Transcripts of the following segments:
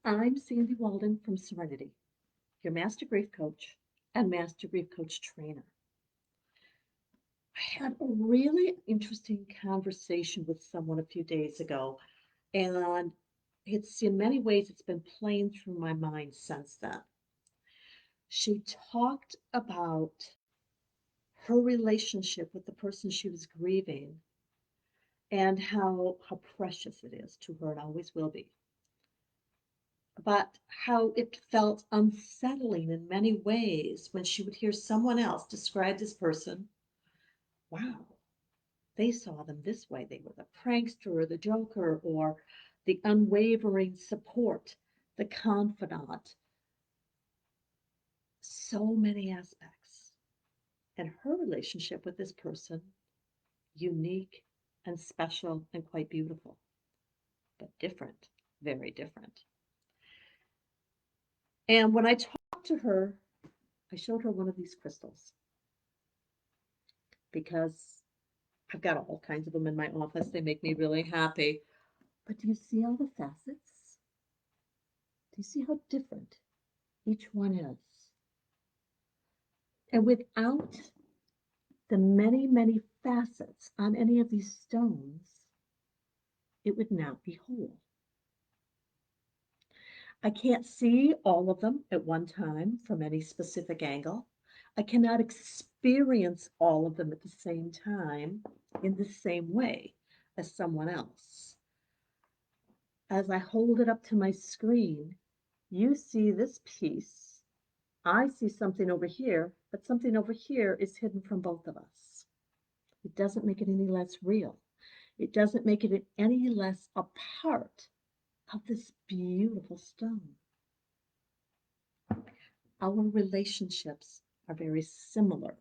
I'm Sandy Walden from Serenity, your Master Grief Coach and Master Grief Coach Trainer. I had a really interesting conversation with someone a few days ago, and in many ways it's been playing through my mind since then. She talked about her relationship with the person she was grieving and how precious it is to her and always will be, but how it felt unsettling in many ways when she would hear someone else describe this person. Wow, they saw them this way. They were the prankster or the joker or the unwavering support, the confidant. So many aspects. And her relationship with this person, unique and special and quite beautiful, but different, very different. And when I talked to her, I showed her one of these crystals because I've got all kinds of them in my office. They make me really happy. But do you see all the facets? Do you see how different each one is? And without the many, many facets on any of these stones, it would not be whole. I can't see all of them at one time from any specific angle. I cannot experience all of them at the same time in the same way as someone else. As I hold it up to my screen, you see this piece. I see something over here, but something over here is hidden from both of us. It doesn't make it any less real. It doesn't make it any less a part of this beautiful stone. Our relationships are very similar.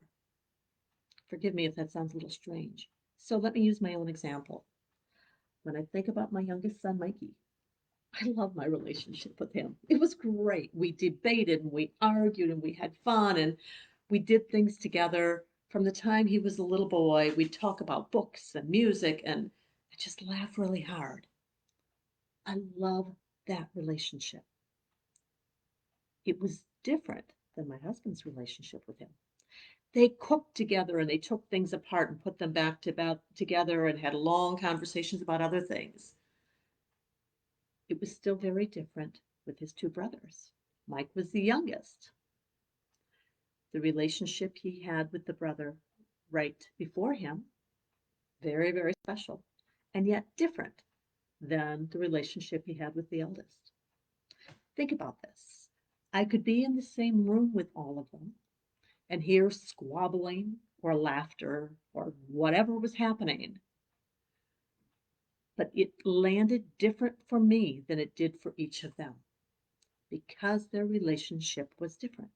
Forgive me if that sounds a little strange. So let me use my own example. When I think about my youngest son, Mikey, I love my relationship with him. It was great. We debated and we argued and we had fun and we did things together. From the time he was a little boy, we'd talk about books and music and I just laugh really hard. I love that relationship. It was different than my husband's relationship with him. They cooked together and they took things apart and put them back together and had long conversations about other things. It was still very different with his two brothers. Mike was the youngest. The relationship he had with the brother right before him, very, very special, and yet different than the relationship he had with the eldest. Think about this. I could be in the same room with all of them and hear squabbling or laughter or whatever was happening, but it landed different for me than it did for each of them because their relationship was different.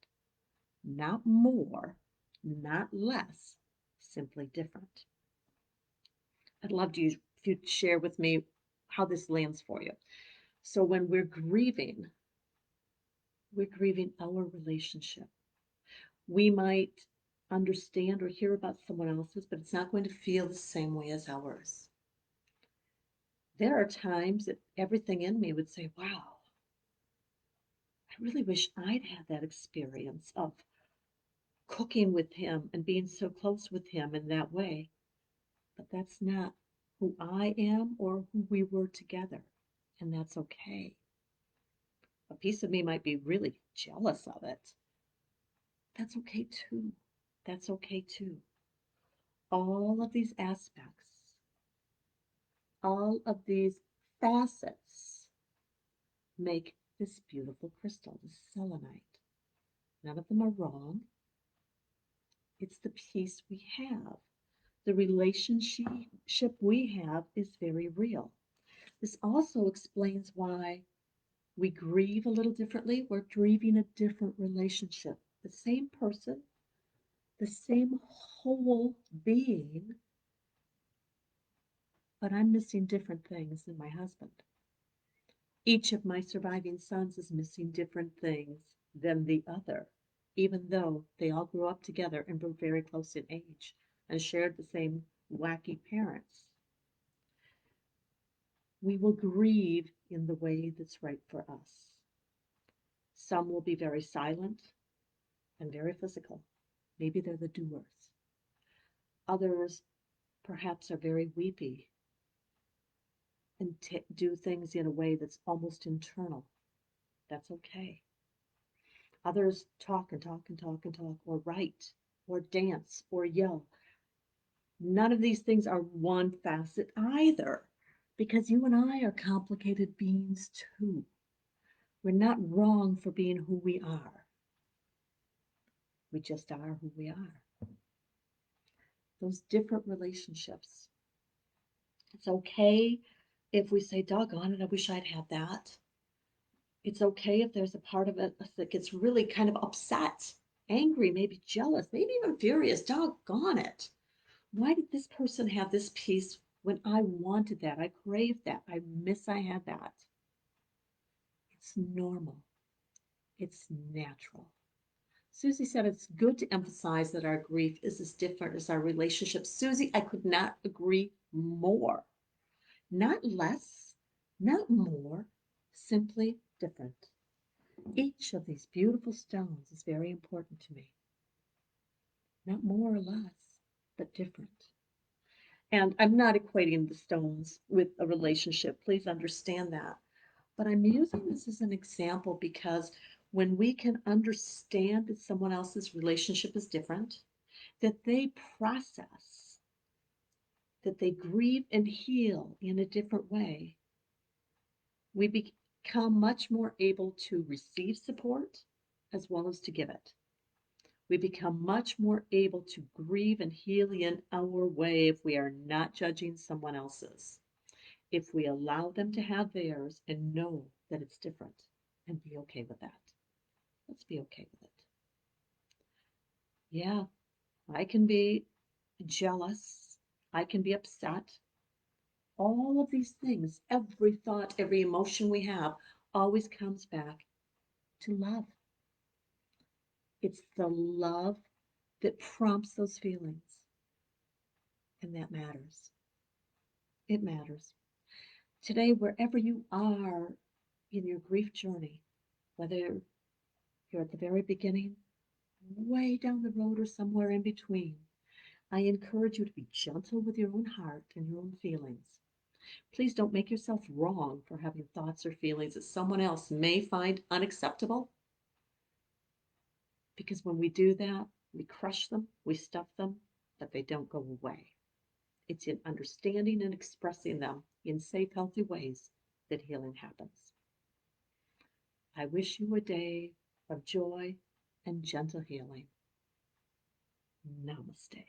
Not more, not less, simply different. I'd love to if you'd share with me how this lands for you. So when we're grieving our relationship. We might understand or hear about someone else's, but it's not going to feel the same way as ours. There are times that everything in me would say, wow, I really wish I'd had that experience of cooking with him and being so close with him in that way. But that's not who I am or who we were together. And that's okay. A piece of me might be really jealous of it. That's okay too. That's okay too. All of these aspects, all of these facets make this beautiful crystal, this selenite. None of them are wrong. It's the peace we have. The relationship we have is very real. This also explains why we grieve a little differently. We're grieving a different relationship. The same person, the same whole being, but I'm missing different things than my husband. Each of my surviving sons is missing different things than the other, even though they all grew up together and were very close in age and shared the same wacky parents. We will grieve in the way that's right for us. Some will be very silent and very physical. Maybe they're the doers. Others perhaps are very weepy and do things in a way that's almost internal. That's okay. Others talk and talk and talk and talk, or write, or dance, or yell. None of these things are one facet either, because you and I are complicated beings too. We're not wrong for being who we are. We just are who we are. Those different relationships. It's okay if we say, doggone it, I wish I'd had that. It's okay if there's a part of it that gets really kind of upset, angry, maybe jealous, maybe even furious. Doggone it. Why did this person have this piece when I wanted that? I craved that. I miss I had that. It's normal. It's natural. Susie said it's good to emphasize that our grief is as different as our relationship. Susie, I could not agree more. Not less, not more, simply different. Each of these beautiful stones is very important to me. Not more or less, but different. And I'm not equating the stones with a relationship. Please understand that. But I'm using this as an example because when we can understand that someone else's relationship is different, that they process, that they grieve and heal in a different way, we become much more able to receive support as well as to give it. We become much more able to grieve and heal in our way if we are not judging someone else's. If we allow them to have theirs and know that it's different and be okay with that. Let's be okay with it. Yeah, I can be jealous. I can be upset. All of these things, every thought, every emotion we have always comes back to love. It's the love that prompts those feelings. And that matters. It matters. Today, wherever you are in your grief journey, whether you're at the very beginning, way down the road, or somewhere in between, I encourage you to be gentle with your own heart and your own feelings. Please don't make yourself wrong for having thoughts or feelings that someone else may find unacceptable, because when we do that, we crush them, we stuff them, but they don't go away. It's in understanding and expressing them in safe, healthy ways that healing happens. I wish you a day of joy and gentle healing. Namaste.